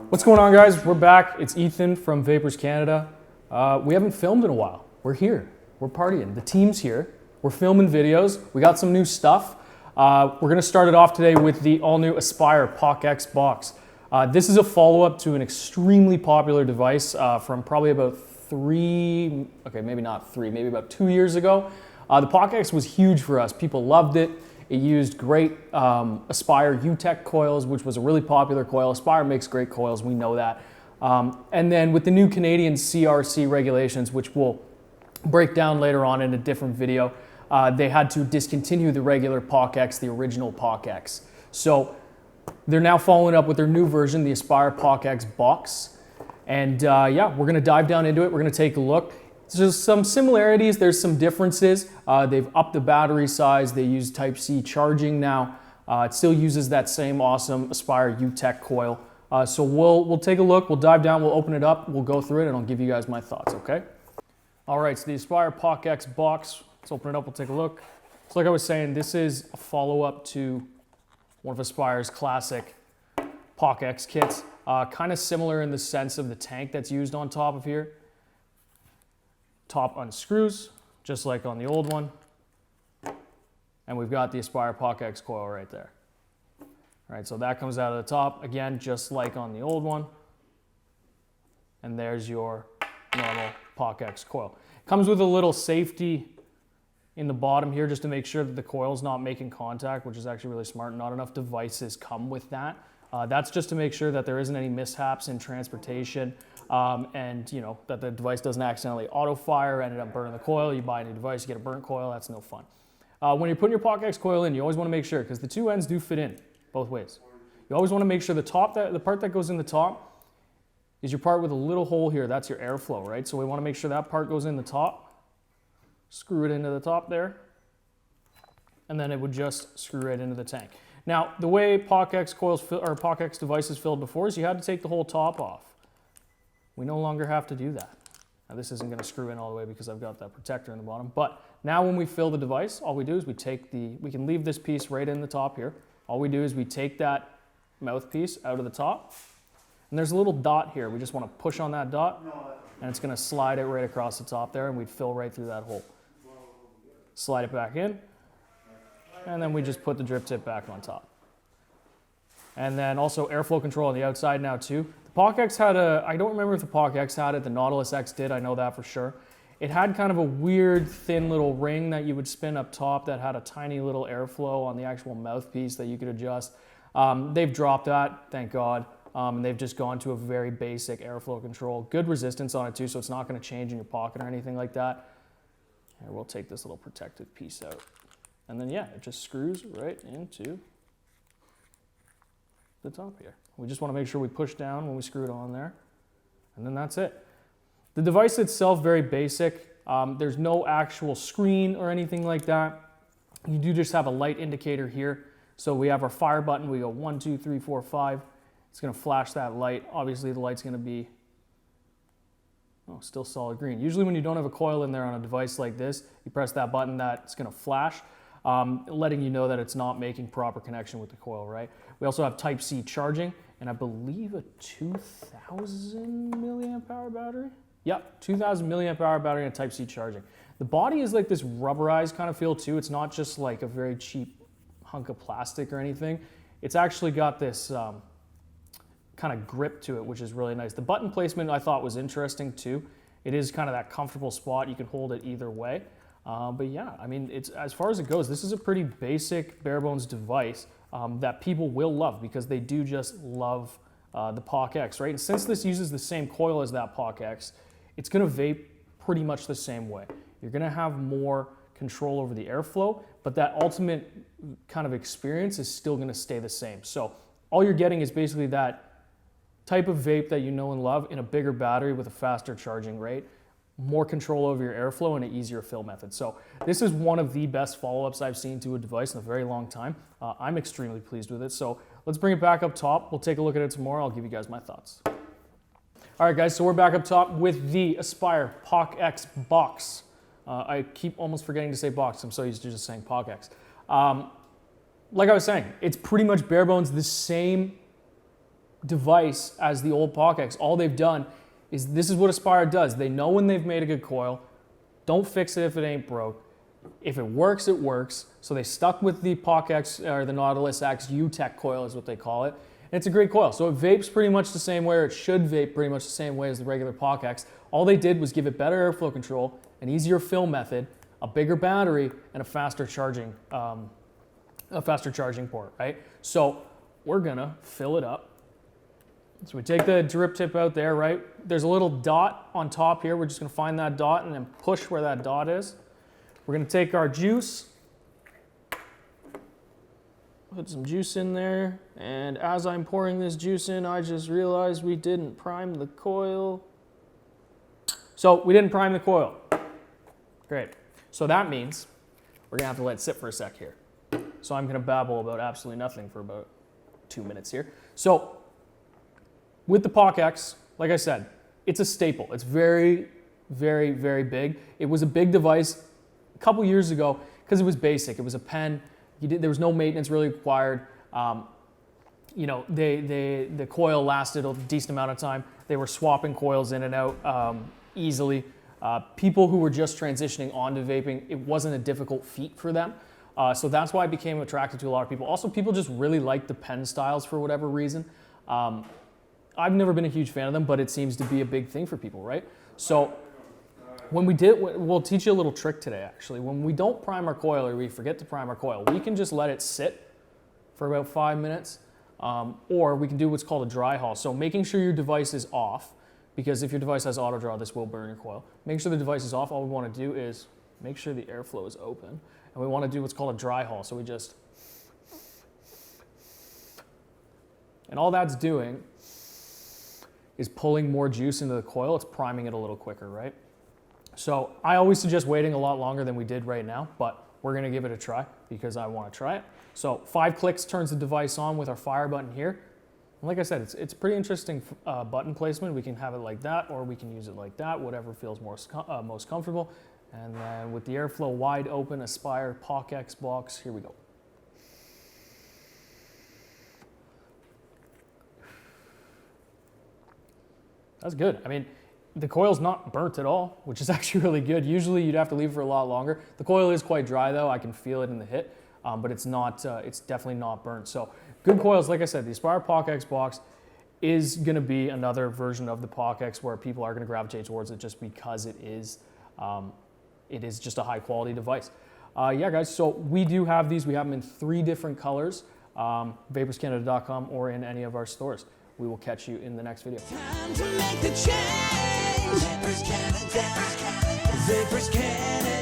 What's going on, guys? We're back. It's Ethan from Vapours Canada. We haven't filmed in a while. We're here. We're partying. The team's here. We're filming videos. We got some new stuff. We're going to start it off today with the all-new Aspire PockeX box. This is a follow-up to an extremely popular device from probably about maybe about 2 years ago. The PockeX was huge for us. People loved it. It used great Aspire UTech coils, which was a really popular coil. Aspire makes great coils, we know that. And then with the new Canadian CRC regulations, which we'll break down later on in a different video, they had to discontinue the regular PockeX, the original PockeX. So they're now following up with their new version, the Aspire PockeX box. And yeah, we're gonna dive down into it. We're gonna take a look. There's some similarities, there's some differences. They've upped the battery size. They use Type-C charging now. It still uses that same awesome Aspire UTech coil. So we'll take a look, we'll dive down, we'll open it up, we'll go through it, and I'll give you guys my thoughts, okay? All right, so the Aspire PockeX box, let's open it up, we'll take a look. So like I was saying, this is a follow-up to one of Aspire's classic PockeX kits. Kind of similar in the sense of the tank that's used on top of here. Top unscrews, just like on the old one. And we've got the Aspire PockeX coil right there. All right, so that comes out of the top, again, just like on the old one. And there's your normal PockeX coil. Comes with a little safety in the bottom here just to make sure that the coil's not making contact, which is actually really smart. Not enough devices come with that. That's just to make sure that there isn't any mishaps in transportation and you know that the device doesn't accidentally auto fire, ended up burning the coil. You buy a new device, you get a burnt coil, that's no fun. When you're putting your PockeX coil in, you always want to make sure, because the two ends do fit in both ways. You always want to make sure the part that goes in the top is your part with a little hole here. That's your airflow, right? So we want to make sure that part goes in the top. Screw it into the top there, and then it would just screw right into the tank. Now, the way PockeX coils or PockeX devices filled before is you had to take the whole top off. We no longer have to do that. Now, this isn't going to screw in all the way because I've got that protector in the bottom. But now when we fill the device, all we do is we can leave this piece right in the top here. All we do is we take that mouthpiece out of the top, and there's a little dot here. We just want to push on that dot, and it's going to slide it right across the top there, and we'd fill right through that hole. Slide it back in. And then we just put the drip tip back on top. And then also airflow control on the outside now too. The PockeX had I don't remember if the PockeX had it, the Nautilus X did, I know that for sure. It had kind of a weird thin little ring that you would spin up top that had a tiny little airflow on the actual mouthpiece that you could adjust. They've dropped that, thank God. And they've just gone to a very basic airflow control. Good resistance on it too, so it's not gonna change in your pocket or anything like that. Here, we'll take this little protective piece out. And then, yeah, it just screws right into the top here. We just want to make sure we push down when we screw it on there. And then that's it. The device itself, very basic. There's no actual screen or anything like that. You do just have a light indicator here. So we have our fire button. We go 1, 2, 3, 4, 5. It's going to flash that light. Obviously, the light's going to be still solid green. Usually when you don't have a coil in there on a device like this, you press that button, that's going to flash. Letting you know that it's not making proper connection with the coil, right? We also have Type-C charging, and I believe a 2,000 milliamp hour battery? Yep, 2,000 milliamp hour battery and Type-C charging. The body is like this rubberized kind of feel too. It's not just like a very cheap hunk of plastic or anything. It's actually got this kind of grip to it, which is really nice. The button placement I thought was interesting too. It is kind of that comfortable spot. You can hold it either way. But yeah, I mean, it's as far as it goes, this is a pretty basic, bare bones device that people will love because they do just love the PockeX, right? And since this uses the same coil as that PockeX, it's going to vape pretty much the same way. You're going to have more control over the airflow, but that ultimate kind of experience is still going to stay the same. So all you're getting is basically that type of vape that you know and love in a bigger battery with a faster charging rate, more control over your airflow, and an easier fill method. So this is one of the best follow-ups I've seen to a device in a very long time. I'm extremely pleased with it. So let's bring it back up top. We'll take a look at it some more. I'll give you guys my thoughts. All right, guys, so we're back up top with the Aspire PockeX box. I keep almost forgetting to say box. I'm so used to just saying PockeX. like I was saying, it's pretty much bare bones the same device as the old PockeX. All they've done is, this is what Aspire does. They know when they've made a good coil. Don't fix it if it ain't broke. If it works, it works. So they stuck with the PockeX, or the Nautilus X U-Tech coil is what they call it. And it's a great coil. So it vapes pretty much the same way, or it should vape pretty much the same way as the regular PockeX. All they did was give it better airflow control, an easier fill method, a bigger battery, and a faster charging port, right? So we're gonna fill it up. So we take the drip tip out there, right? There's a little dot on top here. We're just gonna find that dot and then push where that dot is. We're gonna take our juice, put some juice in there, and as I'm pouring this juice in, I just realized we didn't prime the coil. So we didn't prime the coil. Great. So that means we're gonna have to let it sit for a sec here. So I'm gonna babble about absolutely nothing for about 2 minutes here. So with the PockeX, like I said, it's a staple. It's very, very, very big. It was a big device a couple years ago because it was basic. It was a pen. There was no maintenance really required. You know, the coil lasted a decent amount of time. They were swapping coils in and out easily. People who were just transitioning onto vaping, it wasn't a difficult feat for them. So that's why I became attracted to a lot of people. Also, people just really like the pen styles for whatever reason. I've never been a huge fan of them, but it seems to be a big thing for people, right? So when we'll teach you a little trick today, actually. When we don't prime our coil, or we forget to prime our coil, we can just let it sit for about 5 minutes, or we can do what's called a dry haul. So making sure your device is off, because if your device has auto draw, this will burn your coil. Make sure the device is off. All we want to do is make sure the airflow is open, and we want to do what's called a dry haul. So we just, and all that's doing is pulling more juice into the coil. It's priming it a little quicker, right? So I always suggest waiting a lot longer than we did right now, but we're gonna give it a try because I wanna try it. So 5 clicks turns the device on with our fire button here. And like I said, it's pretty interesting button placement. We can have it like that, or we can use it like that, whatever feels most comfortable. And then with the airflow wide open, Aspire PockeX box, here we go. That's good. I mean, the coil's not burnt at all, which is actually really good. Usually you'd have to leave it for a lot longer. The coil is quite dry though. I can feel it in the hit, but it's not. It's definitely not burnt. So good coils. Like I said, the Aspire PockeX box is going to be another version of the PockeX where people are going to gravitate towards it just because it is just a high quality device. Yeah, guys. So we do have these. We have them in 3 different colors. VapoursCanada.com or in any of our stores. We will catch you in the next video. Time to make the change. Vapours Canada. Vapours Canada.